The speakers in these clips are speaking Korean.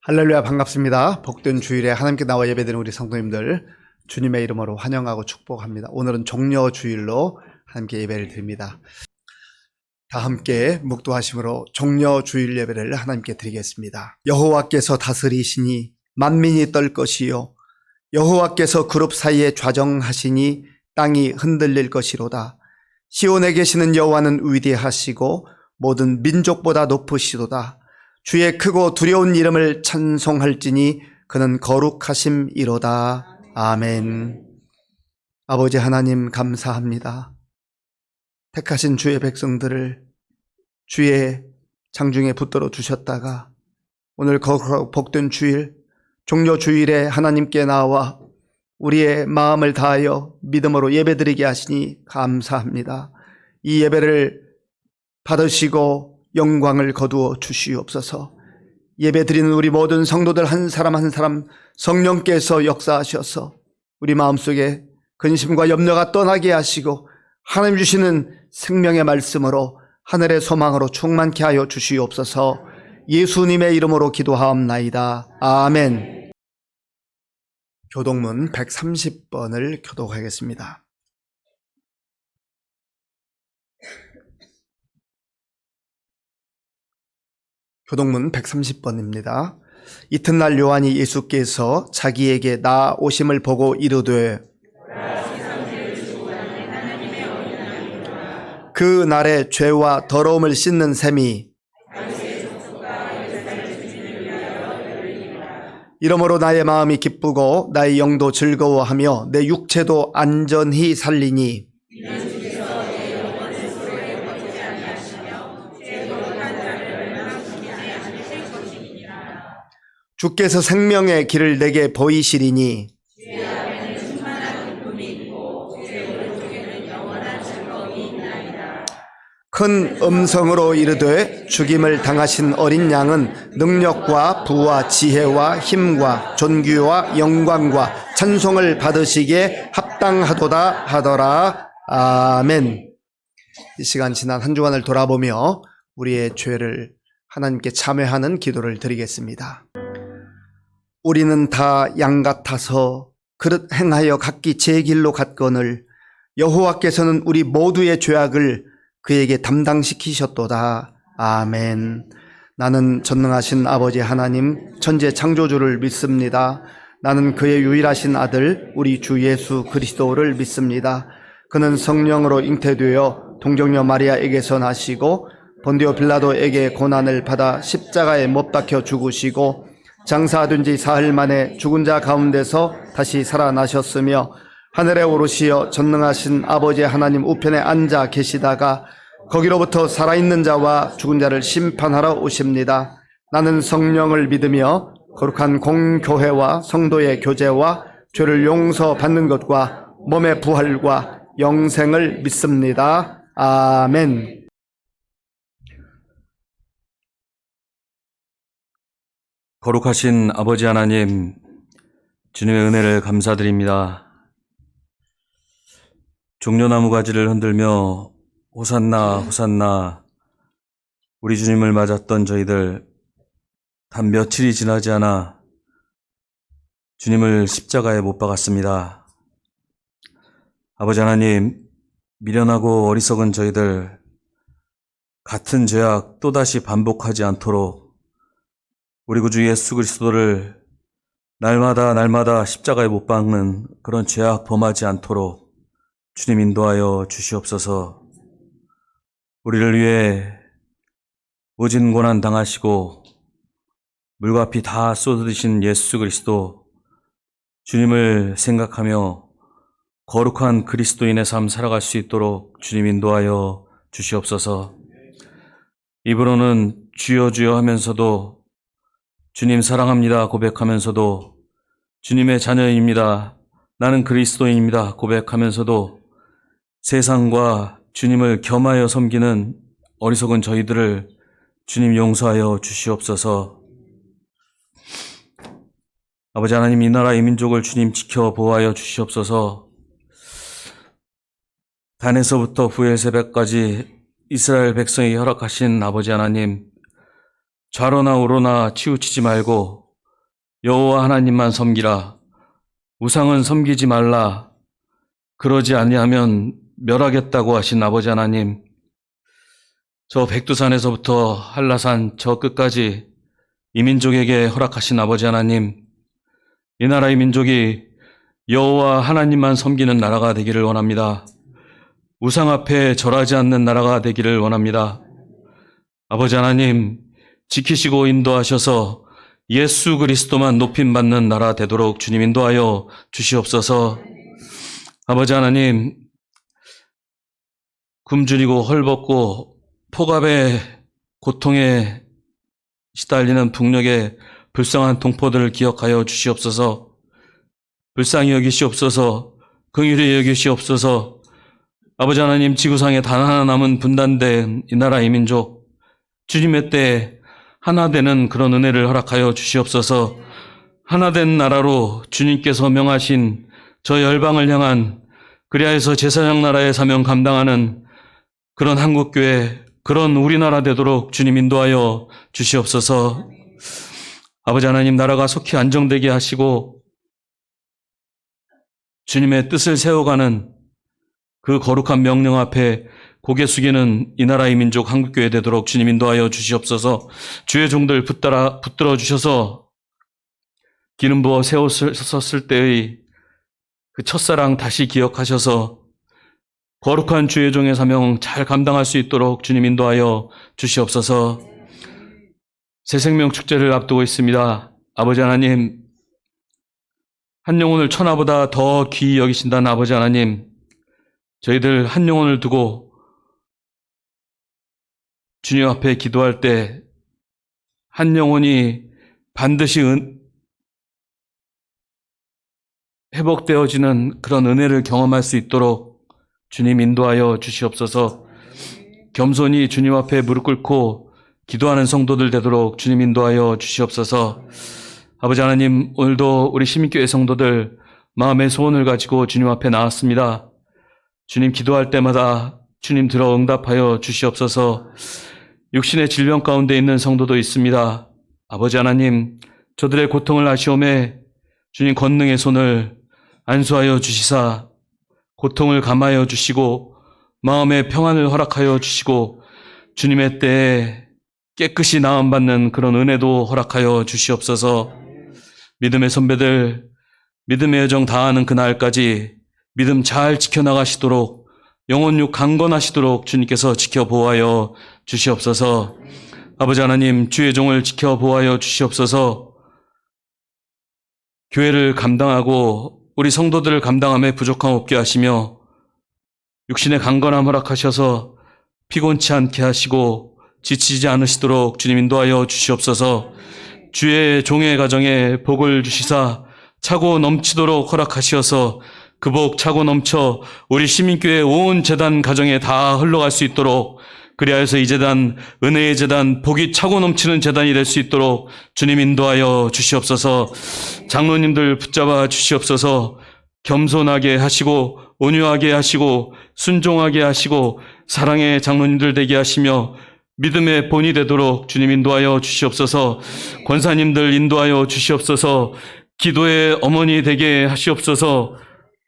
할렐루야, 반갑습니다. 복된 주일에 하나님께 나와 예배드리는 우리 성도님들 주님의 이름으로 환영하고 축복합니다. 오늘은 종려 주일로 하나님께 예배를 드립니다. 다 함께 묵도하심으로 종려 주일 예배를 하나님께 드리겠습니다. 여호와께서 다스리시니 만민이 떨 것이요 여호와께서 그룹 사이에 좌정하시니 땅이 흔들릴 것이로다. 시온에 계시는 여호와는 위대하시고 모든 민족보다 높으시도다. 주의 크고 두려운 이름을 찬송할지니 그는 거룩하심이로다. 아멘. 아버지 하나님 감사합니다. 택하신 주의 백성들을 주의 장중에 붙들어 주셨다가 오늘 거룩하고 복된 주일 종려 주일에 하나님께 나와 우리의 마음을 다하여 믿음으로 예배드리게 하시니 감사합니다. 이 예배를 받으시고 영광을 거두어 주시옵소서. 예배드리는 우리 모든 성도들 한 사람 한 사람 성령께서 역사하셔서 우리 마음속에 근심과 염려가 떠나게 하시고 하나님 주시는 생명의 말씀으로 하늘의 소망으로 충만케 하여 주시옵소서. 예수님의 이름으로 기도하옵나이다. 아멘. 교독문 130번을 교독하겠습니다. 교독문 130번입니다. 이튿날 요한이 예수께서 자기에게 나오심을 보고 이르되 그 날에 죄와 더러움을 씻는 셈이 이러므로 나의 마음이 기쁘고 나의 영도 즐거워하며 내 육체도 안전히 살리니 주께서 생명의 길을 내게 보이시리니 큰 음성으로 이르되 죽임을 당하신 어린 양은 능력과 부와 지혜와 힘과 존귀와 영광과 찬송을 받으시기에 합당하도다 하더라. 아멘. 이 시간 지난 한 주간을 돌아보며 우리의 죄를 하나님께 참회하는 기도를 드리겠습니다. 우리는 다 양 같아서 그릇 행하여 각기 제 길로 갔거늘 여호와께서는 우리 모두의 죄악을 그에게 담당시키셨도다. 아멘. 나는 전능하신 아버지 하나님 천재 창조주를 믿습니다. 나는 그의 유일하신 아들 우리 주 예수 그리스도를 믿습니다. 그는 성령으로 잉태되어 동정녀 마리아에게서 나시고 본디오 빌라도에게 고난을 받아 십자가에 못 박혀 죽으시고 장사된 지 사흘 만에 죽은 자 가운데서 다시 살아나셨으며 하늘에 오르시어 전능하신 아버지 하나님 우편에 앉아 계시다가 거기로부터 살아있는 자와 죽은 자를 심판하러 오십니다. 나는 성령을 믿으며 거룩한 공교회와 성도의 교제와 죄를 용서받는 것과 몸의 부활과 영생을 믿습니다. 아멘. 거룩하신 아버지 하나님, 주님의 은혜를 감사드립니다. 종려나무 가지를 흔들며 호산나 호산나 우리 주님을 맞았던 저희들 단 며칠이 지나지 않아 주님을 십자가에 못 박았습니다. 아버지 하나님, 미련하고 어리석은 저희들 같은 죄악 또다시 반복하지 않도록 우리 구주 예수 그리스도를 날마다 십자가에 못 박는 그런 죄악 범하지 않도록 주님 인도하여 주시옵소서. 우리를 위해 모진 고난 당하시고 물과 피 다 쏟으신 예수 그리스도 주님을 생각하며 거룩한 그리스도인의 삶 살아갈 수 있도록 주님 인도하여 주시옵소서. 입으로는 주여 주여 하면서도 주님 사랑합니다 고백하면서도 주님의 자녀입니다, 나는 그리스도인입니다 고백하면서도 세상과 주님을 겸하여 섬기는 어리석은 저희들을 주님 용서하여 주시옵소서. 아버지 하나님, 이 나라 이 민족을 주님 지켜 보호하여 주시옵소서. 단에서부터 부엘세바까지 이스라엘 백성이 허락하신 아버지 하나님, 좌로나 우로나 치우치지 말고 여호와 하나님만 섬기라. 우상은 섬기지 말라. 그러지 아니하면 멸하겠다고 하신 아버지 하나님, 저 백두산에서부터 한라산 저 끝까지 이 민족에게 허락하신 아버지 하나님, 이 나라의 민족이 여호와 하나님만 섬기는 나라가 되기를 원합니다. 우상 앞에 절하지 않는 나라가 되기를 원합니다. 아버지 하나님, 지키시고 인도하셔서 예수 그리스도만 높임받는 나라 되도록 주님 인도하여 주시옵소서. 아버지 하나님, 굶주리고 헐벗고 폭압의 고통에 시달리는 북녘의 불쌍한 동포들을 기억하여 주시옵소서. 불쌍히 여기시옵소서. 긍휼히 여기시옵소서. 아버지 하나님, 지구상에 단 하나 남은 분단된 이 나라 이 민족, 주님의 때에 하나 되는 그런 은혜를 허락하여 주시옵소서. 하나 된 나라로 주님께서 명하신 저 열방을 향한 그리하여서 제사장 나라의 사명 감당하는 그런 한국교회, 그런 우리나라 되도록 주님 인도하여 주시옵소서. 아버지 하나님, 나라가 속히 안정되게 하시고 주님의 뜻을 세워가는 그 거룩한 명령 앞에 고개 숙이는 이 나라의 민족 한국교회 되도록 주님 인도하여 주시옵소서. 주의 종들 붙들어 주셔서 기름 부어 새 옷을 썼을 때의 그 첫사랑 다시 기억하셔서 거룩한 주의 종의 사명 잘 감당할 수 있도록 주님 인도하여 주시옵소서. 새생명 축제를 앞두고 있습니다. 아버지 하나님, 한 영혼을 천하보다 더 귀히 여기신다는 아버지 하나님, 저희들 한 영혼을 두고 주님 앞에 기도할 때 한 영혼이 반드시 회복되어지는 그런 은혜를 경험할 수 있도록 주님 인도하여 주시옵소서. 겸손히 주님 앞에 무릎 꿇고 기도하는 성도들 되도록 주님 인도하여 주시옵소서. 아버지 하나님, 오늘도 우리 시민교회 성도들 마음의 소원을 가지고 주님 앞에 나왔습니다. 주님, 기도할 때마다 주님 들어 응답하여 주시옵소서. 육신의 질병 가운데 있는 성도도 있습니다. 아버지 하나님, 저들의 고통을 아시오매 주님 권능의 손을 안수하여 주시사 고통을 감하여 주시고 마음의 평안을 허락하여 주시고 주님의 때에 깨끗이 나음받는 그런 은혜도 허락하여 주시옵소서. 믿음의 선배들, 믿음의 여정 다하는 그날까지 믿음 잘 지켜나가시도록 영혼육 강건하시도록 주님께서 지켜보아여 주시옵소서. 아버지 하나님, 주의 종을 지켜보아여 주시옵소서. 교회를 감당하고 우리 성도들을 감당함에 부족함 없게 하시며 육신의 강건함 허락하셔서 피곤치 않게 하시고 지치지 않으시도록 주님 인도하여 주시옵소서. 주의 종의 가정에 복을 주시사 차고 넘치도록 허락하시어서 그 복 차고 넘쳐 우리 시민교회 온 재단 가정에 다 흘러갈 수 있도록, 그리하여서 이 재단, 은혜의 재단, 복이 차고 넘치는 재단이 될 수 있도록 주님 인도하여 주시옵소서. 장로님들 붙잡아 주시옵소서. 겸손하게 하시고 온유하게 하시고 순종하게 하시고 사랑의 장로님들 되게 하시며 믿음의 본이 되도록 주님 인도하여 주시옵소서. 권사님들 인도하여 주시옵소서. 기도의 어머니 되게 하시옵소서.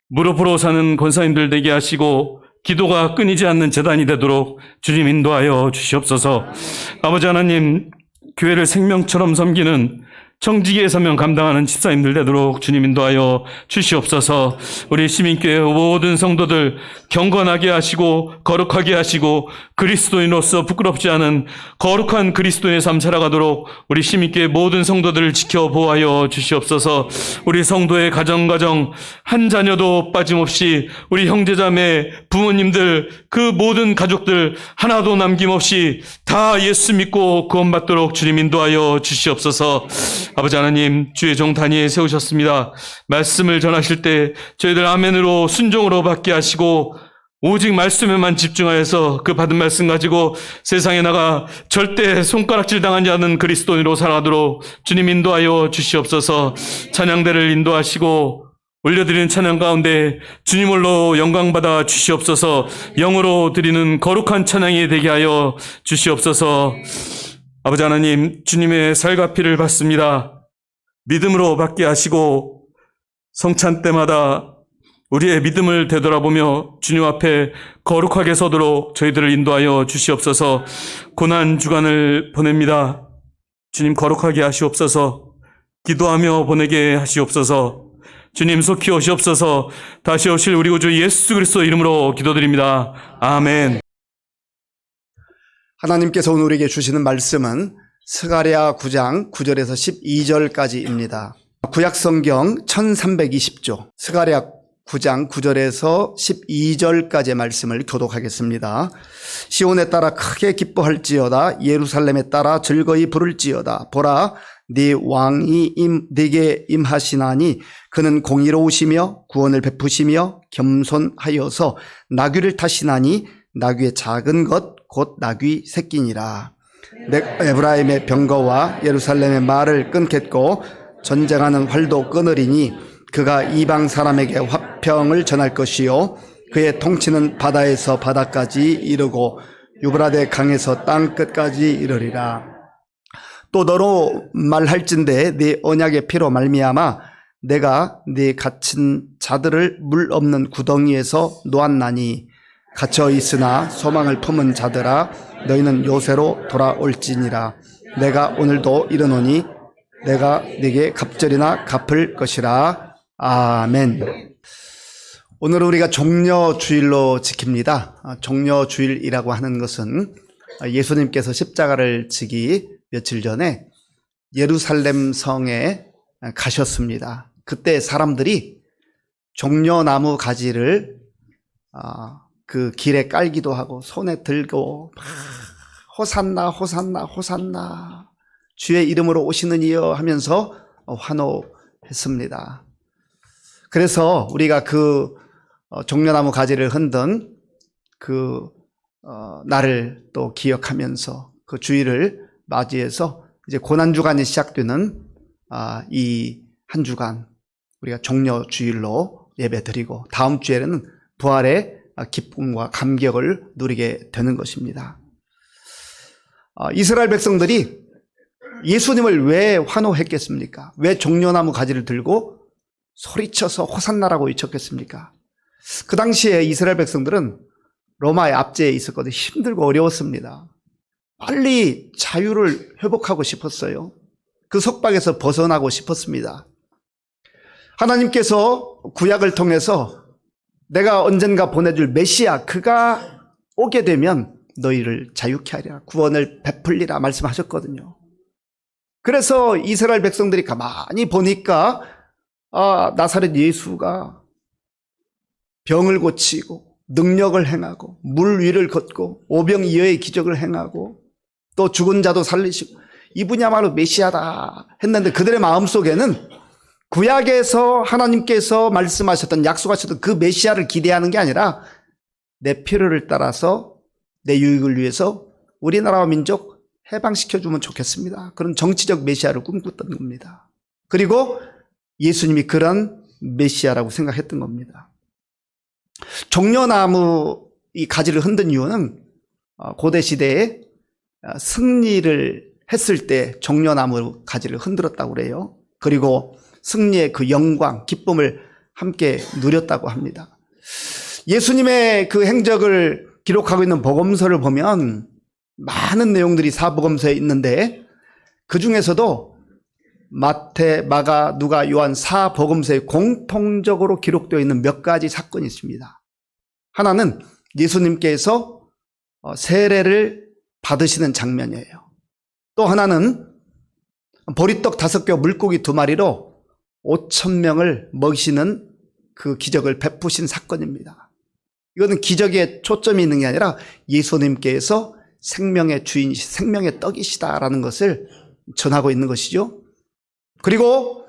무릎으로 사는 권사님들 되게 하시고 기도가 끊이지 않는 재단이 되도록 주님 인도하여 주시옵소서. 아버지 하나님, 교회를 생명처럼 섬기는 청지기의 사명 감당하는 집사님들 되도록 주님 인도하여 주시옵소서. 우리 시민교회 모든 성도들 경건하게 하시고 거룩하게 하시고 그리스도인으로서 부끄럽지 않은 거룩한 그리스도인의 삶 살아가도록 우리 시민교회 모든 성도들을 지켜보아여 주시옵소서. 우리 성도의 가정 한 자녀도 빠짐없이 우리 형제자매 부모님들 그 모든 가족들 하나도 남김없이 다 예수 믿고 구원받도록 주님 인도하여 주시옵소서. 아버지 하나님, 주의 종 다니엘 세우셨습니다. 말씀을 전하실 때 저희들 아멘으로 순종으로 받게 하시고 오직 말씀에만 집중하여서 그 받은 말씀 가지고 세상에 나가 절대 손가락질 당하지 않는 그리스도인으로 살아가도록 주님 인도하여 주시옵소서. 찬양대를 인도하시고 올려드리는 찬양 가운데 주님 홀로 영광받아 주시옵소서. 영으로 드리는 거룩한 찬양이 되게 하여 주시옵소서. 아버지 하나님, 주님의 살과 피를 받습니다. 믿음으로 받게 하시고 성찬 때마다 우리의 믿음을 되돌아보며 주님 앞에 거룩하게 서도록 저희들을 인도하여 주시옵소서. 고난 주간을 보냅니다. 주님 거룩하게 하시옵소서. 기도하며 보내게 하시옵소서. 주님 속히 오시옵소서. 다시 오실 우리 구주 예수 그리스도 이름으로 기도드립니다. 아멘. 하나님께서 오늘 우리에게 주시는 말씀은 스가랴 9장 9절에서 12절까지입니다. 구약성경 1320조 스가랴 9장 9절에서 12절까지의 말씀을 교독하겠습니다. 시온에 따라 크게 기뻐할지어다. 예루살렘에 따라 즐거이 부를지어다. 보라, 네 왕이 네게 임하시나니 그는 공의로우시며 구원을 베푸시며 겸손하여서 나귀를 타시나니 나귀의 작은 것 곧 나귀 새끼니라. 에브라임의 병거와 예루살렘의 말을 끊겠고 전쟁하는 활도 끊으리니 그가 이방 사람에게 화평을 전할 것이요 그의 통치는 바다에서 바다까지 이르고 유브라데 강에서 땅 끝까지 이르리라. 또 너로 말할진대 네 언약의 피로 말미암아 내가 네 갇힌 자들을 물 없는 구덩이에서 놓았나니 갇혀 있으나 소망을 품은 자들아 너희는 요새로 돌아올지니라. 내가 오늘도 이르노니 내가 네게 갑절이나 갚을 것이라. 아멘. 오늘은 우리가 종려주일로 지킵니다. 종려주일이라고 하는 것은 예수님께서 십자가를 지기 며칠 전에 예루살렘 성에 가셨습니다. 그때 사람들이 종려나무 가지를 그 길에 깔기도 하고 손에 들고 호산나 호산나 호산나 주의 이름으로 오시는 이여 하면서 환호했습니다. 그래서 우리가 그 종려나무 가지를 흔든 그 날을 또 기억하면서 그 주일을 맞이해서 이제 고난주간이 시작되는 이 한 주간 우리가 종려주일로 예배드리고 다음 주에는 부활의 기쁨과 감격을 누리게 되는 것입니다. 이스라엘 백성들이 예수님을 왜 환호했겠습니까? 왜 종려나무 가지를 들고 소리쳐서 호산나라고 외쳤겠습니까? 그 당시에 이스라엘 백성들은 로마의 압제에 있었거든요. 힘들고 어려웠습니다. 빨리 자유를 회복하고 싶었어요. 그 속박에서 벗어나고 싶었습니다. 하나님께서 구약을 통해서 내가 언젠가 보내줄 메시아 그가 오게 되면 너희를 자유케 하리라 구원을 베풀리라 말씀하셨거든요. 그래서 이스라엘 백성들이 가만히 보니까 나사렛 예수가 병을 고치고 능력을 행하고 물 위를 걷고 오병이어의 기적을 행하고 또 죽은 자도 살리시고 이분야말로 메시아다 했는데 그들의 마음속에는 구약에서 하나님께서 말씀하셨던 약속하셨던 그 메시아를 기대하는 게 아니라 내 필요를 따라서 내 유익을 위해서 우리나라와 민족 해방시켜주면 좋겠습니다. 그런 정치적 메시아를 꿈꿨던 겁니다. 그리고 예수님이 그런 메시아라고 생각했던 겁니다. 종려나무 이 가지를 흔든 이유는 고대 시대에 승리를 했을 때 종려나무 가지를 흔들었다고 그래요. 그리고 승리의 그 영광, 기쁨을 함께 누렸다고 합니다. 예수님의 그 행적을 기록하고 있는 복음서를 보면 많은 내용들이 사복음서에 있는데 그 중에서도 마태, 마가, 누가, 요한 사복음서에 공통적으로 기록되어 있는 몇 가지 사건이 있습니다. 하나는 예수님께서 세례를 받으시는 장면이에요. 또 하나는 보리떡 5개 물고기 2마리로 5,000명을 먹이시는 그 기적을 베푸신 사건입니다. 이거는 기적에 초점이 있는 게 아니라 예수님께서 생명의 주인이시 생명의 떡이시다라는 것을 전하고 있는 것이죠. 그리고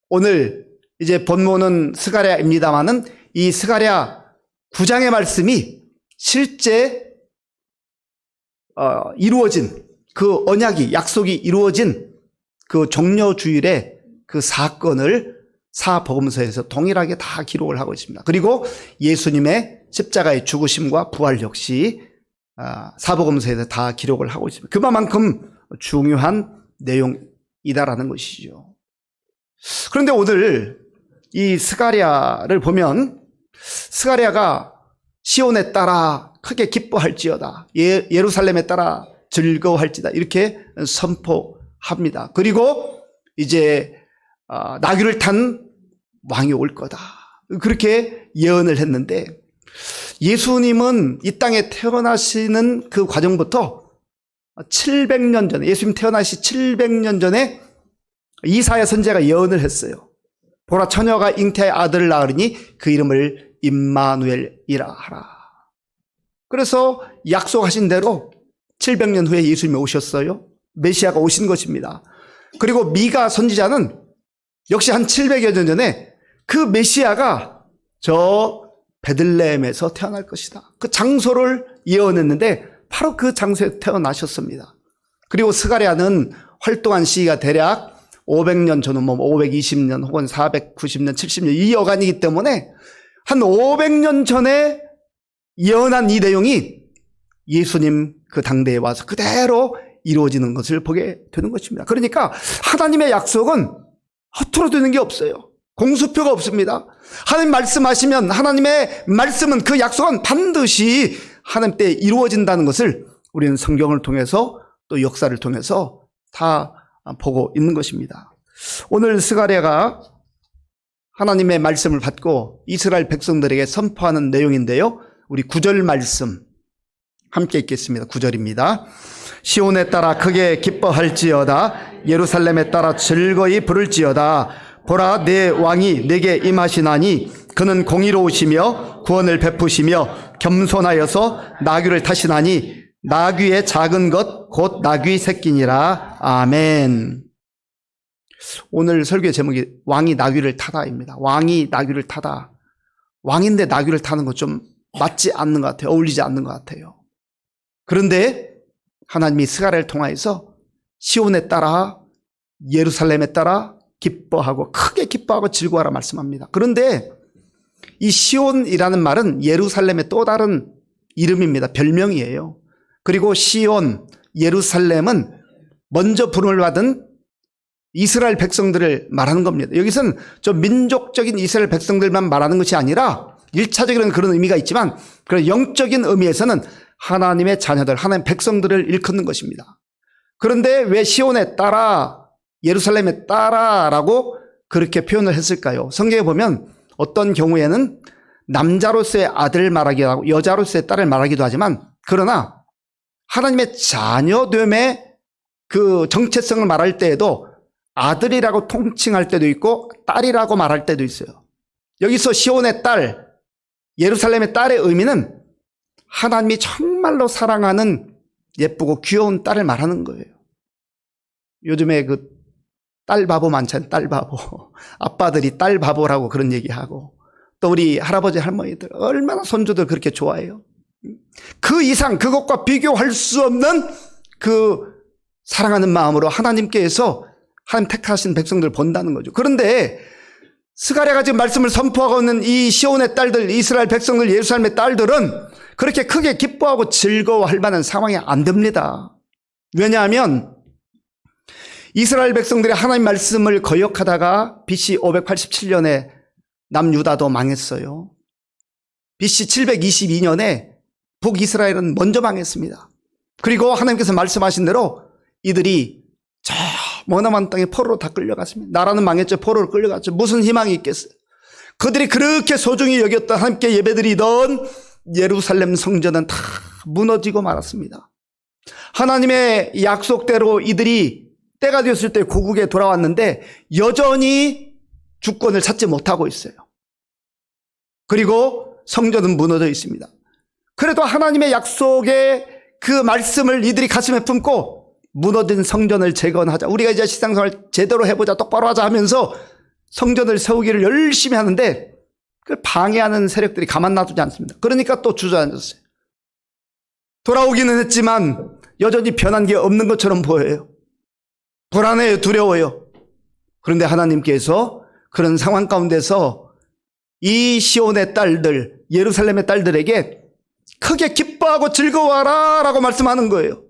오늘 이제 본문은 스가랴입니다마는 이 스가랴 9장의 말씀이 실제 이루어진 그 언약이 약속이 이루어진 그 종려주일의 그 사건을 사복음서에서 동일하게 다 기록을 하고 있습니다. 그리고 예수님의 십자가의 죽으심과 부활 역시 사복음서에서 다 기록을 하고 있습니다. 그만큼 중요한 내용이다라는 것이죠. 그런데 오늘 이 스가랴를 보면 스가랴가 시온에 따라 크게 기뻐할지어다, 예루살렘에 따라 즐거워할지다, 이렇게 선포합니다. 그리고 이제 나귀를 탄 왕이 올 거다, 그렇게 예언을 했는데, 예수님은 이 땅에 태어나시는 그 과정부터 700년 전에, 예수님 태어나시 700년 전에 이사야 선지자가 예언을 했어요. 보라, 처녀가 잉태의 아들을 낳으리니 그 이름을 임마누엘이라 하라. 그래서 약속하신 대로 700년 후에 예수님이 오셨어요. 메시아가 오신 것입니다. 그리고 미가 선지자는 역시 한 700여 년 전에 그 메시아가 저 베들레헴에서 태어날 것이다, 그 장소를 예언했는데 바로 그 장소에 태어나셨습니다. 그리고 스가랴는 활동한 시기가 대략 500년 전후, 520년 혹은 490년, 70년 이 여간이기 때문에 한 500년 전에 예언한 이 내용이 예수님 그 당대에 와서 그대로 이루어지는 것을 보게 되는 것입니다. 그러니까 하나님의 약속은 허투루 되는 게 없어요. 공수표가 없습니다. 하나님 말씀하시면 하나님의 말씀은, 그 약속은 반드시 하나님 때 이루어진다는 것을 우리는 성경을 통해서 또 역사를 통해서 다 보고 있는 것입니다. 오늘 스가랴가 하나님의 말씀을 받고 이스라엘 백성들에게 선포하는 내용인데요, 우리 9절 말씀 함께 읽겠습니다. 9절입니다. 시온에 따라 크게 기뻐할지어다, 예루살렘에 따라 즐거이 부를지어다. 보라, 내 왕이 내게 임하시나니 그는 공의로우시며 구원을 베푸시며 겸손하여서 나귀를 타시나니 나귀의 작은 것 곧 나귀 새끼니라. 아멘. 오늘 설교의 제목이 왕이 나귀를 타다입니다. 왕이 나귀를 타다. 왕인데 나귀를 타는 거 좀 맞지 않는 것 같아요. 어울리지 않는 것 같아요. 그런데 하나님이 스가랴를 통하여서 시온에 따라 예루살렘에 따라 기뻐하고 크게 기뻐하고 즐거워하라 말씀합니다. 그런데 이 시온이라는 말은 예루살렘의 또 다른 이름입니다. 별명이에요. 그리고 시온, 예루살렘은 먼저 부름을 받은 이스라엘 백성들을 말하는 겁니다. 여기서는 좀 민족적인 이스라엘 백성들만 말하는 것이 아니라 1차적인 그런 의미가 있지만 그런 영적인 의미에서는 하나님의 자녀들, 하나님의 백성들을 일컫는 것입니다. 그런데 왜 시온에 따라, 예루살렘에 따라라고 그렇게 표현을 했을까요? 성경에 보면 어떤 경우에는 남자로서의 아들을 말하기도 하고 여자로서의 딸을 말하기도 하지만, 그러나 하나님의 자녀됨의 그 정체성을 말할 때에도 아들이라고 통칭할 때도 있고 딸이라고 말할 때도 있어요. 여기서 시온의 딸, 예루살렘의 딸의 의미는 하나님이 정말로 사랑하는 예쁘고 귀여운 딸을 말하는 거예요. 요즘에 그 딸 바보 많잖아요. 딸 바보. 아빠들이 딸 바보라고 그런 얘기하고, 또 우리 할아버지 할머니들 얼마나 손주들 그렇게 좋아해요. 그 이상, 그것과 비교할 수 없는 그 사랑하는 마음으로 하나님께서 하나님 택하신 백성들을 본다는 거죠. 그런데 스가랴가 지금 말씀을 선포하고 있는 이 시온의 딸들, 이스라엘 백성들, 예루살렘의 딸들은 그렇게 크게 기뻐하고 즐거워할 만한 상황이 안 됩니다. 왜냐하면 이스라엘 백성들이 하나님 말씀을 거역하다가 BC 587년에 남유다도 망했어요. BC 722년에 북이스라엘은 먼저 망했습니다. 그리고 하나님께서 말씀하신 대로 이들이 저 머나먼 땅에 포로로 다 끌려갔습니다. 나라는 망했죠. 포로로 끌려갔죠. 무슨 희망이 있겠어요. 그들이 그렇게 소중히 여겼던, 함께 예배드리던 예루살렘 성전은 다 무너지고 말았습니다. 하나님의 약속대로 이들이 때가 되었을 때 고국에 돌아왔는데 여전히 주권을 찾지 못하고 있어요. 그리고 성전은 무너져 있습니다. 그래도 하나님의 약속의 그 말씀을 이들이 가슴에 품고 무너진 성전을 재건하자, 우리가 이제 신앙생활 제대로 해보자, 똑바로 하자 하면서 성전을 세우기를 열심히 하는데 그걸 방해하는 세력들이 가만 놔두지 않습니다. 그러니까 또 주저앉았어요. 돌아오기는 했지만 여전히 변한 게 없는 것처럼 보여요. 불안해요. 두려워요. 그런데 하나님께서 그런 상황 가운데서 이 시온의 딸들, 예루살렘의 딸들에게 크게 기뻐하고 즐거워하라 라고 말씀하는 거예요.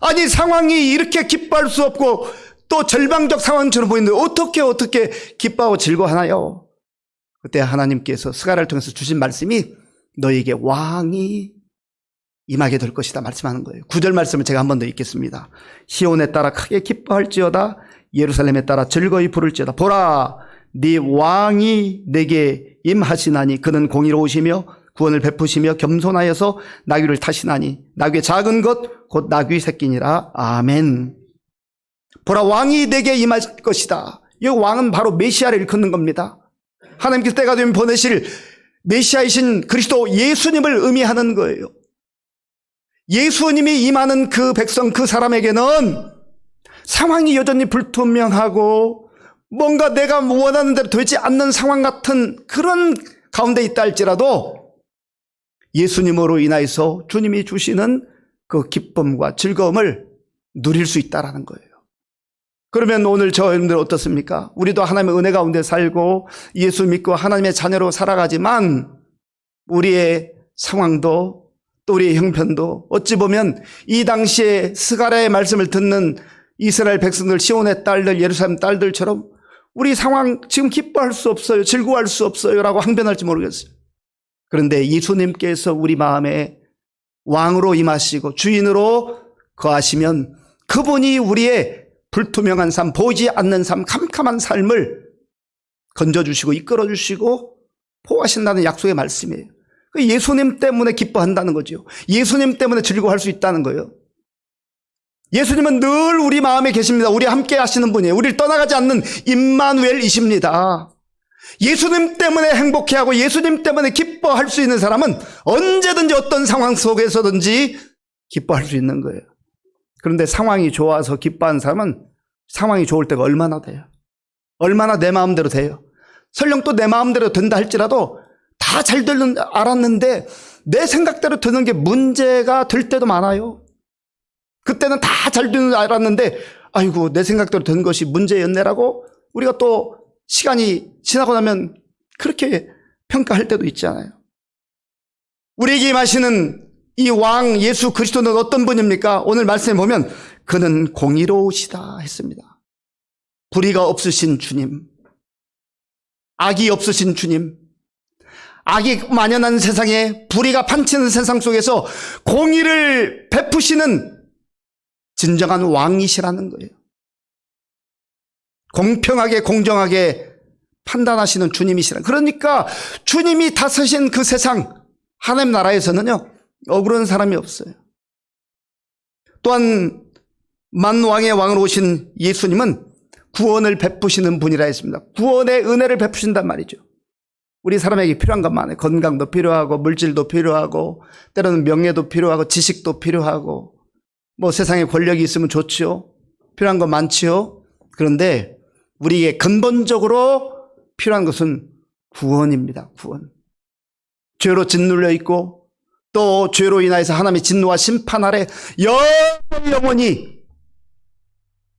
아니, 상황이 이렇게 기뻐할 수 없고 또 절망적 상황처럼 보이는데 어떻게 기뻐하고 즐거워하나요? 그때 하나님께서 스가랴를 통해서 주신 말씀이 너에게 왕이 임하게 될 것이다 말씀하는 거예요. 9절 말씀을 제가 한 번 더 읽겠습니다. 시온에 따라 크게 기뻐할지어다 예루살렘에 따라 즐거이 부를지어다. 보라 네 왕이 내게 임하시나니 그는 공의로우시며 구원을 베푸시며 겸손하여서 나귀를 타시나니 나귀의 작은 것 곧 나귀 새끼니라. 아멘. 보라 왕이 내게 임할 것이다. 이 왕은 바로 메시아를 일컫는 겁니다. 하나님께서 때가 되면 보내실 메시아이신 그리스도 예수님을 의미하는 거예요. 예수님이 임하는 그 백성 그 사람에게는 상황이 여전히 불투명하고 뭔가 내가 원하는 대로 되지 않는 상황 같은 그런 가운데 있다 할지라도 예수님으로 인하여서 주님이 주시는 그 기쁨과 즐거움을 누릴 수 있다라는 거예요. 그러면 오늘 저 여러분들 어떻습니까? 우리도 하나님의 은혜 가운데 살고 예수 믿고 하나님의 자녀로 살아가지만 우리의 상황도 또 우리의 형편도 어찌 보면 이 당시에 스가랴의 말씀을 듣는 이스라엘 백성들, 시온의 딸들, 예루살렘 딸들처럼 우리 상황 지금 기뻐할 수 없어요, 즐거워할 수 없어요 라고 항변할지 모르겠어요. 그런데 예수님께서 우리 마음에 왕으로 임하시고 주인으로 거하시면 그분이 우리의 불투명한 삶, 보이지 않는 삶, 캄캄한 삶을 건져주시고 이끌어주시고 보호하신다는 약속의 말씀이에요. 예수님 때문에 기뻐한다는 거죠. 예수님 때문에 즐거워할 수 있다는 거예요. 예수님은 늘 우리 마음에 계십니다. 우리 함께 하시는 분이에요. 우리를 떠나가지 않는 임마누엘이십니다. 예수님 때문에 행복해하고 예수님 때문에 기뻐할 수 있는 사람은 언제든지 어떤 상황 속에서든지 기뻐할 수 있는 거예요. 그런데 상황이 좋아서 기뻐하는 사람은 상황이 좋을 때가 얼마나 돼요? 얼마나 내 마음대로 돼요? 설령 또 내 마음대로 된다 할지라도 다 잘 되는 알았는데 내 생각대로 되는 게 문제가 될 때도 많아요. 그때는 다 잘 되는 줄 알았는데 아이고 내 생각대로 된 것이 문제였네라고 우리가 또 시간이 지나고 나면 그렇게 평가할 때도 있잖아요. 우리에게 임하시는 이 왕 예수 그리스도는 어떤 분입니까? 오늘 말씀에 보면 그는 공의로우시다 했습니다. 불의가 없으신 주님, 악이 없으신 주님, 악이 만연한 세상에 불의가 판치는 세상 속에서 공의를 베푸시는 진정한 왕이시라는 거예요. 공평하게 공정하게 판단하시는 주님이시라. 그러니까 주님이 다스리신 그 세상 하나님 나라에서는요 억울한 사람이 없어요. 또한 만왕의 왕으로 오신 예수님은 구원을 베푸시는 분이라 했습니다. 구원의 은혜를 베푸신단 말이죠. 우리 사람에게 필요한 것 많아요. 건강도 필요하고 물질도 필요하고 때로는 명예도 필요하고 지식도 필요하고 뭐 세상에 권력이 있으면 좋지요. 필요한 거 많지요. 그런데 우리에게 근본적으로 필요한 것은 구원입니다. 구원. 죄로 짓눌려 있고 또 죄로 인하여서 하나님의 진노와 심판 아래 영원히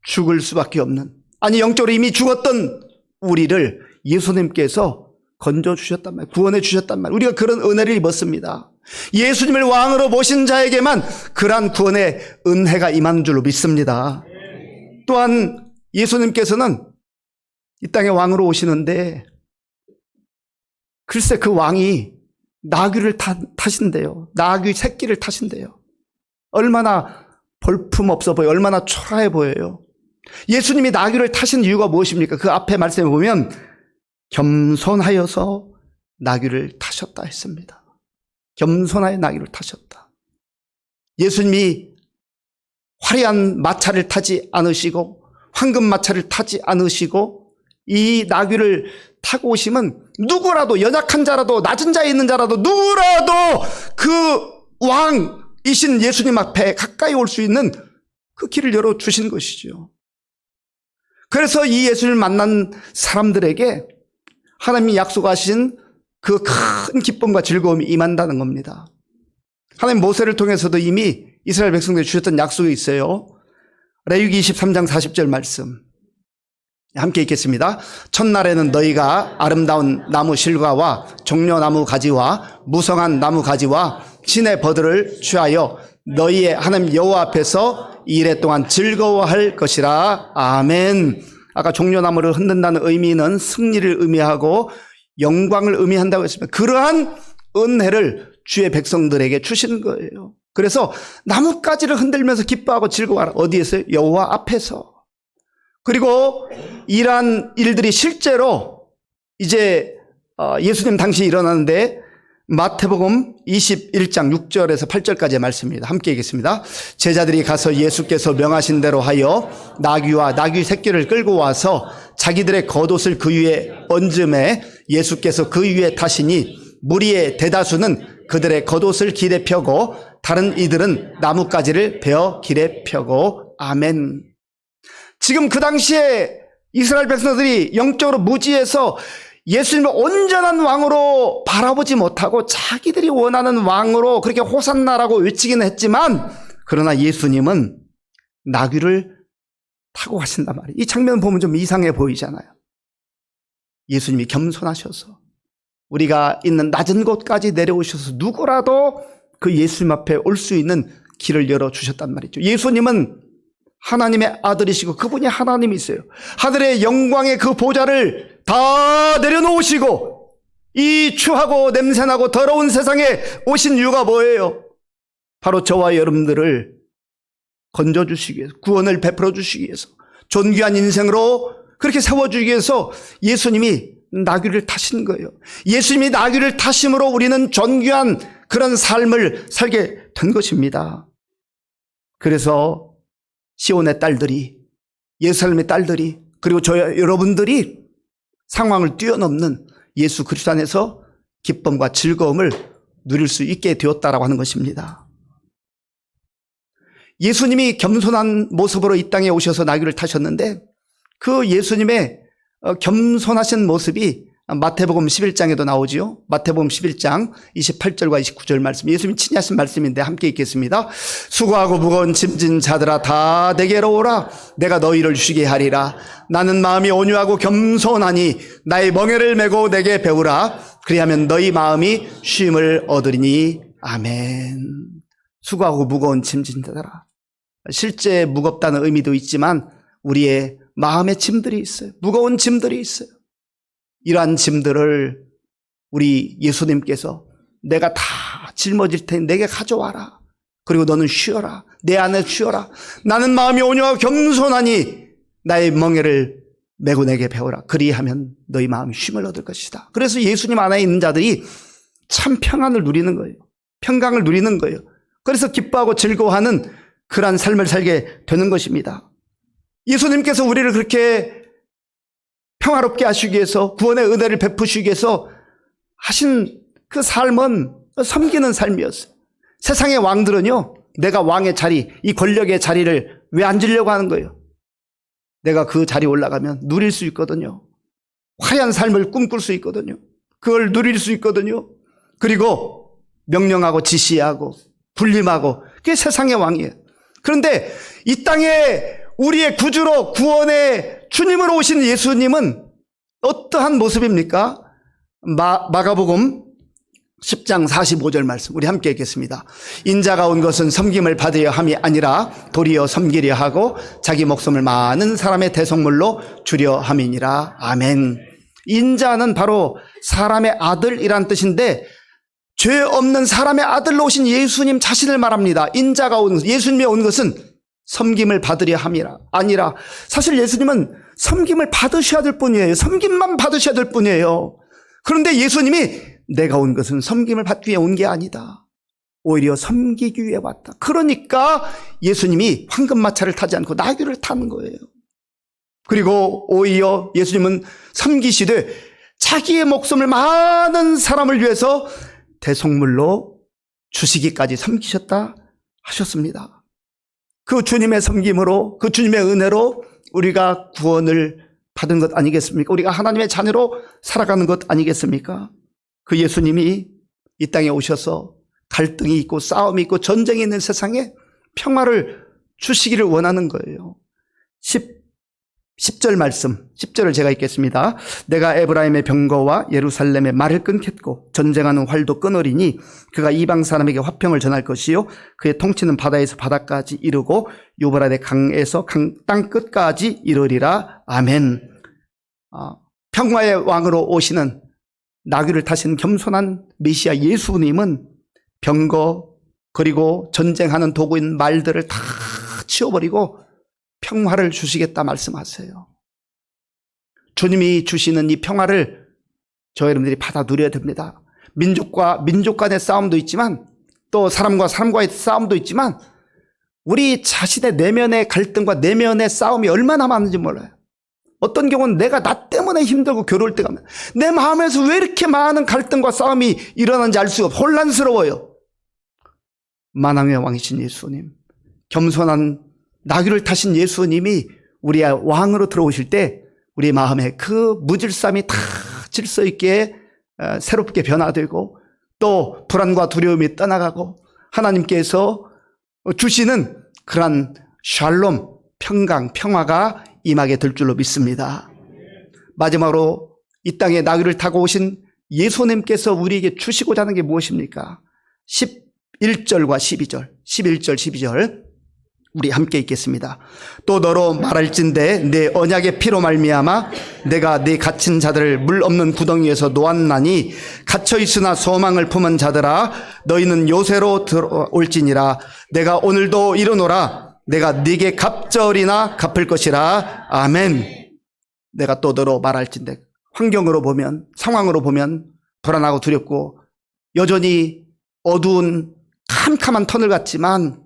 죽을 수밖에 없는, 아니 영적으로 이미 죽었던 우리를 예수님께서 건져주셨단 말이에요. 구원해 주셨단 말이에요. 우리가 그런 은혜를 입었습니다. 예수님을 왕으로 모신 자에게만 그러한 구원의 은혜가 임한 줄로 믿습니다. 또한 예수님께서는 이 땅에 왕으로 오시는데 글쎄 그 왕이 나귀를 타신대요. 나귀 새끼를 타신대요. 얼마나 볼품없어 보여요. 얼마나 초라해 보여요. 예수님이 나귀를 타신 이유가 무엇입니까? 그 앞에 말씀에 보면 겸손하여서 나귀를 타셨다 했습니다. 겸손하여 나귀를 타셨다. 예수님이 화려한 마차를 타지 않으시고 황금 마차를 타지 않으시고 이 나귀를 타고 오시면 누구라도, 연약한 자라도 낮은 자에 있는 자라도 누구라도 그 왕이신 예수님 앞에 가까이 올 수 있는 그 길을 열어주신 것이죠. 그래서 이 예수를 만난 사람들에게 하나님이 약속하신 그 큰 기쁨과 즐거움이 임한다는 겁니다. 하나님 모세를 통해서도 이미 이스라엘 백성들이 주셨던 약속이 있어요. 레위기 23장 40절 말씀 함께 읽겠습니다. 첫날에는 너희가 아름다운 나무 실과와 종려나무 가지와 무성한 나무 가지와 진의 버들을 취하여 너희의 하나님 여호와 앞에서 이래 동안 즐거워할 것이라. 아멘. 아까 종려나무를 흔든다는 의미는 승리를 의미하고 영광을 의미한다고 했습니다. 그러한 은혜를 주의 백성들에게 주시는 거예요. 그래서 나뭇가지를 흔들면서 기뻐하고 즐거워하라. 어디에서요? 여호와 앞에서. 그리고 이러한 일들이 실제로 이제 예수님 당시 일어나는데 마태복음 21장 6절에서 8절까지의 말씀입니다. 함께 읽겠습니다. 제자들이 가서 예수께서 명하신 대로 하여 나귀와 나귀 새끼를 끌고 와서 자기들의 겉옷을 그 위에 얹음에 예수께서 그 위에 타시니 무리의 대다수는 그들의 겉옷을 길에 펴고 다른 이들은 나뭇가지를 베어 길에 펴고. 아멘. 지금 그 당시에 이스라엘 백성들이 영적으로 무지해서 예수님을 온전한 왕으로 바라보지 못하고 자기들이 원하는 왕으로 그렇게 호산나라고 외치기는 했지만, 그러나 예수님은 나귀를 타고 가신단 말이에요. 이 장면 보면 좀 이상해 보이잖아요. 예수님이 겸손하셔서 우리가 있는 낮은 곳까지 내려오셔서 누구라도 그 예수님 앞에 올 수 있는 길을 열어주셨단 말이죠. 예수님은 하나님의 아들이시고 그분이 하나님이세요. 하늘의 영광의 그 보좌를 다 내려놓으시고 이 추하고 냄새나고 더러운 세상에 오신 이유가 뭐예요? 바로 저와 여러분들을 건져주시기 위해서, 구원을 베풀어 주시기 위해서, 존귀한 인생으로 그렇게 세워주기 위해서 예수님이 나귀를 타신 거예요. 예수님이 나귀를 타심으로 우리는 존귀한 그런 삶을 살게 된 것입니다. 그래서 시온의 딸들이, 예루살렘의 딸들이, 그리고 여러분들이 상황을 뛰어넘는 예수 그리스도 안에서 기쁨과 즐거움을 누릴 수 있게 되었다라고 하는 것입니다. 예수님이 겸손한 모습으로 이 땅에 오셔서 나귀를 타셨는데 그 예수님의 겸손하신 모습이 마태복음 11장에도 나오지요. 마태복음 11장 28절과 29절 말씀, 예수님이 친히 하신 말씀인데 함께 읽겠습니다. 수고하고 무거운 짐진 자들아 다 내게로 오라. 내가 너희를 쉬게 하리라. 나는 마음이 온유하고 겸손하니 나의 멍에를 메고 내게 배우라. 그리하면 너희 마음이 쉼을 얻으리니. 아멘. 수고하고 무거운 짐진 자들아. 실제 무겁다는 의미도 있지만 우리의 마음의 짐들이 있어요. 무거운 짐들이 있어요. 이러한 짐들을 우리 예수님께서 내가 다 짊어질 테니 내게 가져와라. 그리고 너는 쉬어라. 내 안에 쉬어라. 나는 마음이 온유하고 겸손하니 나의 멍에를 메고 내게 배워라. 그리하면 너희 마음이 쉼을 얻을 것이다. 그래서 예수님 안에 있는 자들이 참 평안을 누리는 거예요. 평강을 누리는 거예요. 그래서 기뻐하고 즐거워하는 그러한 삶을 살게 되는 것입니다. 예수님께서 우리를 그렇게 평화롭게 하시기 위해서, 구원의 은혜를 베푸시기 위해서 하신 그 삶은 섬기는 삶이었어요. 세상의 왕들은요, 내가 왕의 자리, 이 권력의 자리를 왜 앉으려고 하는 거예요? 내가 그 자리에 올라가면 누릴 수 있거든요. 화려한 삶을 꿈꿀 수 있거든요. 그걸 누릴 수 있거든요. 그리고 명령하고 지시하고 군림하고, 그게 세상의 왕이에요. 그런데 이 땅에 우리의 구주로, 구원의 주님으로 오신 예수님은 어떠한 모습입니까? 마가복음 10장 45절 말씀 우리 함께 읽겠습니다. 인자가 온 것은 섬김을 받으려 함이 아니라 도리어 섬기려 하고 자기 목숨을 많은 사람의 대속물로 주려 함이니라. 아멘. 인자는 바로 사람의 아들이란 뜻인데 죄 없는 사람의 아들로 오신 예수님 자신을 말합니다. 인자가 온, 예수님이 온 것은 섬김을 받으려 함이라 아니라, 사실 예수님은 섬김을 받으셔야 될 뿐이에요. 섬김만 받으셔야 될 뿐이에요. 그런데 예수님이 내가 온 것은 섬김을 받기 위해 온 게 아니다. 오히려 섬기기 위해 왔다. 그러니까 예수님이 황금마차를 타지 않고 나귀를 타는 거예요. 그리고 오히려 예수님은 섬기시되 자기의 목숨을 많은 사람을 위해서 대속물로 주시기까지 섬기셨다 하셨습니다. 그 주님의 섬김으로, 그 주님의 은혜로 우리가 구원을 받은 것 아니겠습니까? 우리가 하나님의 자녀로 살아가는 것 아니겠습니까? 그 예수님이 이 땅에 오셔서 갈등이 있고 싸움이 있고 전쟁이 있는 세상에 평화를 주시기를 원하는 거예요. 10절 말씀, 10절을 제가 읽겠습니다. 내가 에브라임의 병거와 예루살렘의 말을 끊겠고 전쟁하는 활도 끊으리니 그가 이방 사람에게 화평을 전할 것이요 그의 통치는 바다에서 바다까지 이르고 유브라데 강에서 땅 끝까지 이르리라. 아멘. 평화의 왕으로 오시는 나귀를 타신 겸손한 메시아 예수님은 병거 그리고 전쟁하는 도구인 말들을 다 치워버리고 평화를 주시겠다 말씀하세요. 주님이 주시는 이 평화를 저 여러분들이 받아 누려야 됩니다. 민족과 민족 간의 싸움도 있지만 또 사람과 사람과의 싸움도 있지만 우리 자신의 내면의 갈등과 내면의 싸움이 얼마나 많은지 몰라요. 어떤 경우는 내가 나 때문에 힘들고 괴로울 때가 많아요. 내 마음에서 왜 이렇게 많은 갈등과 싸움이 일어나는지 알 수가 없어요. 혼란스러워요. 만왕의 왕이신 예수님, 겸손한 나귀를 타신 예수님이 우리의 왕으로 들어오실 때 우리 마음에 그 무질서함이 다 질서 있게 새롭게 변화되고 또 불안과 두려움이 떠나가고 하나님께서 주시는 그러한 샬롬, 평강, 평화가 임하게 될 줄로 믿습니다. 마지막으로 이 땅에 나귀를 타고 오신 예수님께서 우리에게 주시고자 하는 게 무엇입니까? 11절과 12절, 11절, 12절 우리 함께 읽겠습니다. 또 너로 말할진대 내 언약의 피로 말미암아 내가 네 갇힌 자들을 물 없는 구덩이에서 놓았나니 갇혀 있으나 소망을 품은 자들아 너희는 요새로 들어올지니라. 내가 오늘도 이르노라 내가 네게 갑절이나 갚을 것이라. 아멘. 내가 또 너로 말할진대. 환경으로 보면, 상황으로 보면 불안하고 두렵고 여전히 어두운 캄캄한 터널 같지만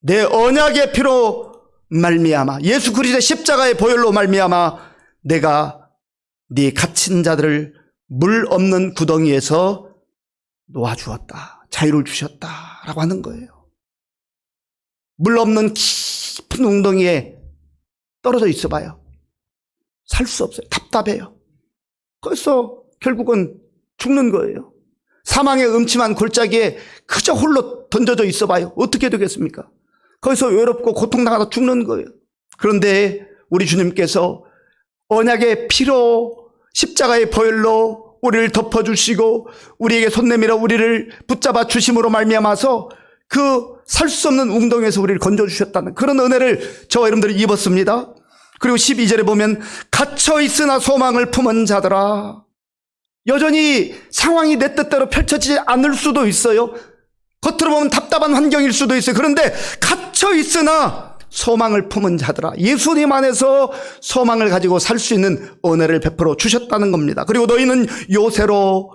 내 언약의 피로 말미암아 예수 그리스도의 십자가의 보혈로 말미암아 내가 네 갇힌 자들을 물 없는 구덩이에서 놓아주었다. 자유를 주셨다라고 하는 거예요. 물 없는 깊은 웅덩이에 떨어져 있어 봐요. 살 수 없어요. 답답해요. 그래서 결국은 죽는 거예요. 사망의 음침한 골짜기에 그저 홀로 던져져 있어 봐요. 어떻게 되겠습니까? 거기서 외롭고 고통당하다 죽는 거예요. 그런데 우리 주님께서 언약의 피로 십자가의 보혈로 우리를 덮어주시고 우리에게 손 내밀어 우리를 붙잡아 주심으로 말미암아서 그 살 수 없는 웅덩이에서 우리를 건져주셨다는 그런 은혜를 저와 여러분들이 입었습니다. 그리고 12절에 보면 갇혀 있으나 소망을 품은 자들아. 여전히 상황이 내 뜻대로 펼쳐지지 않을 수도 있어요. 겉으로 보면 답답한 환경일 수도 있어요. 그런데 갇혀 있으나 소망을 품은 자들아. 예수님 안에서 소망을 가지고 살 수 있는 은혜를 베풀어 주셨다는 겁니다. 그리고 너희는 요새로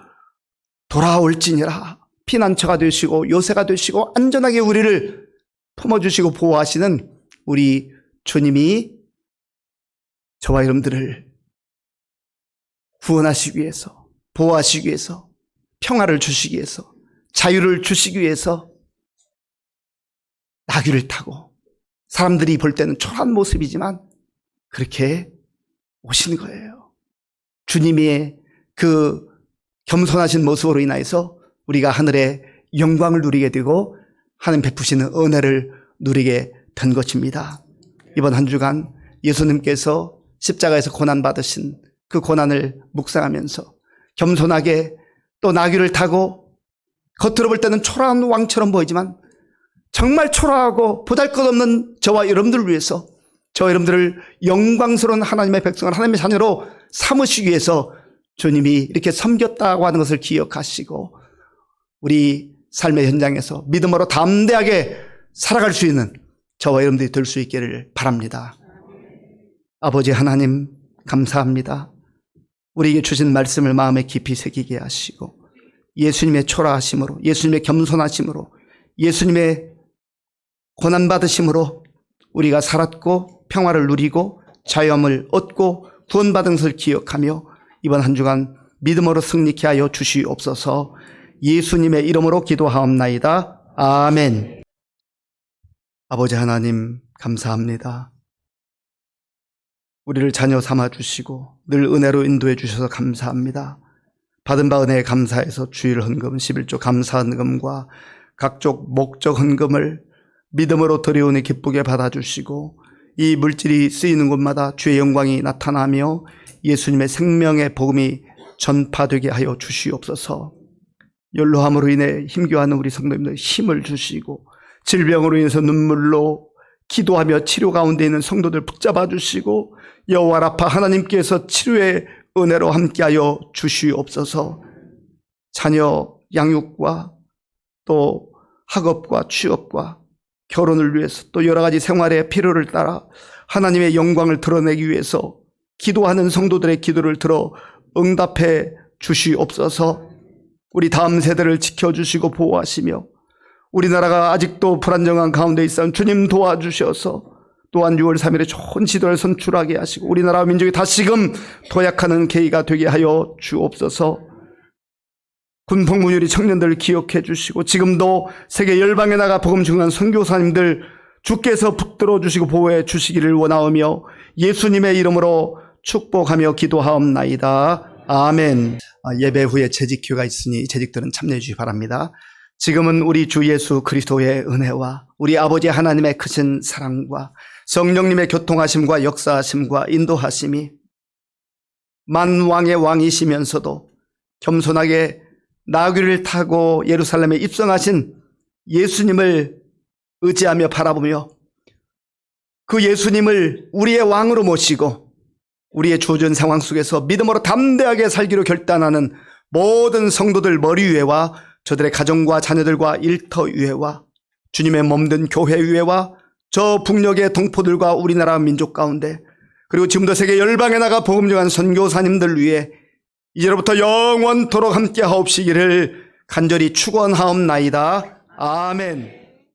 돌아올지니라. 피난처가 되시고 요새가 되시고 안전하게 우리를 품어주시고 보호하시는 우리 주님이 저와 여러분들을 구원하시기 위해서, 보호하시기 위해서, 평화를 주시기 위해서, 자유를 주시기 위해서 나귀를 타고 사람들이 볼 때는 초라한 모습이지만 그렇게 오신 거예요. 주님의 그 겸손하신 모습으로 인하여서 우리가 하늘의 영광을 누리게 되고 하나님 베푸시는 은혜를 누리게 된 것입니다. 이번 한 주간 예수님께서 십자가에서 고난받으신 그 고난을 묵상하면서 겸손하게 또 나귀를 타고 겉으로 볼 때는 초라한 왕처럼 보이지만 정말 초라하고 보잘것없는 저와 여러분들을 위해서 저와 여러분들을 영광스러운 하나님의 백성을 하나님의 자녀로 삼으시기 위해서 주님이 이렇게 섬겼다고 하는 것을 기억하시고 우리 삶의 현장에서 믿음으로 담대하게 살아갈 수 있는 저와 여러분들이 될 수 있기를 바랍니다. 아버지 하나님 감사합니다. 우리에게 주신 말씀을 마음에 깊이 새기게 하시고 예수님의 초라하심으로 예수님의 겸손하심으로 예수님의 고난받으심으로 우리가 살았고 평화를 누리고 자유함을 얻고 구원받은 것을 기억하며 이번 한 주간 믿음으로 승리케 하여 주시옵소서. 예수님의 이름으로 기도하옵나이다. 아멘. 아버지 하나님 감사합니다. 우리를 자녀 삼아 주시고 늘 은혜로 인도해 주셔서 감사합니다. 받은 바 은혜에 감사해서 주일 헌금 11조 감사 헌금과 각종 목적 헌금을 믿음으로 드려오니 기쁘게 받아주시고 이 물질이 쓰이는 곳마다 주의 영광이 나타나며 예수님의 생명의 복음이 전파되게 하여 주시옵소서. 연로함으로 인해 힘겨워하는 우리 성도님들 힘을 주시고, 질병으로 인해서 눈물로 기도하며 치료 가운데 있는 성도들 붙잡아 주시고, 여호와 라파 하나님께서 치료의 은혜로 함께하여 주시옵소서. 자녀 양육과 또 학업과 취업과 결혼을 위해서 또 여러 가지 생활의 필요를 따라 하나님의 영광을 드러내기 위해서 기도하는 성도들의 기도를 들어 응답해 주시옵소서. 우리 다음 세대를 지켜주시고 보호하시며 우리나라가 아직도 불안정한 가운데 있어 주님 도와주셔서 또한 6월 3일에 좋은 지도를 선출하게 하시고 우리나라 민족이 다시금 도약하는 계기가 되게 하여 주옵소서. 군복무율이 청년들 기억해 주시고 지금도 세계 열방에 나가 복음 증거하는 선교사님들 주께서 붙들어 주시고 보호해 주시기를 원하오며 예수님의 이름으로 축복하며 기도하옵나이다. 아멘. 예배 후에 재직회가 있으니 재직들은 참여해 주시기 바랍니다. 지금은 우리 주 예수 그리스도의 은혜와 우리 아버지 하나님의 크신 사랑과 성령님의 교통하심과 역사하심과 인도하심이 만왕의 왕이시면서도 겸손하게 나귀를 타고 예루살렘에 입성하신 예수님을 의지하며 바라보며 그 예수님을 우리의 왕으로 모시고 우리의 주어진 상황 속에서 믿음으로 담대하게 살기로 결단하는 모든 성도들 머리 위에와 저들의 가정과 자녀들과 일터 위에와 주님의 몸든 교회 위에와 저 북녘의 동포들과 우리나라 민족 가운데 그리고 지금도 세계 열방에 나가 복음 전하는 선교사님들 위해 이제로부터 영원토록 함께 하옵시기를 간절히 축원하옵나이다. 아멘.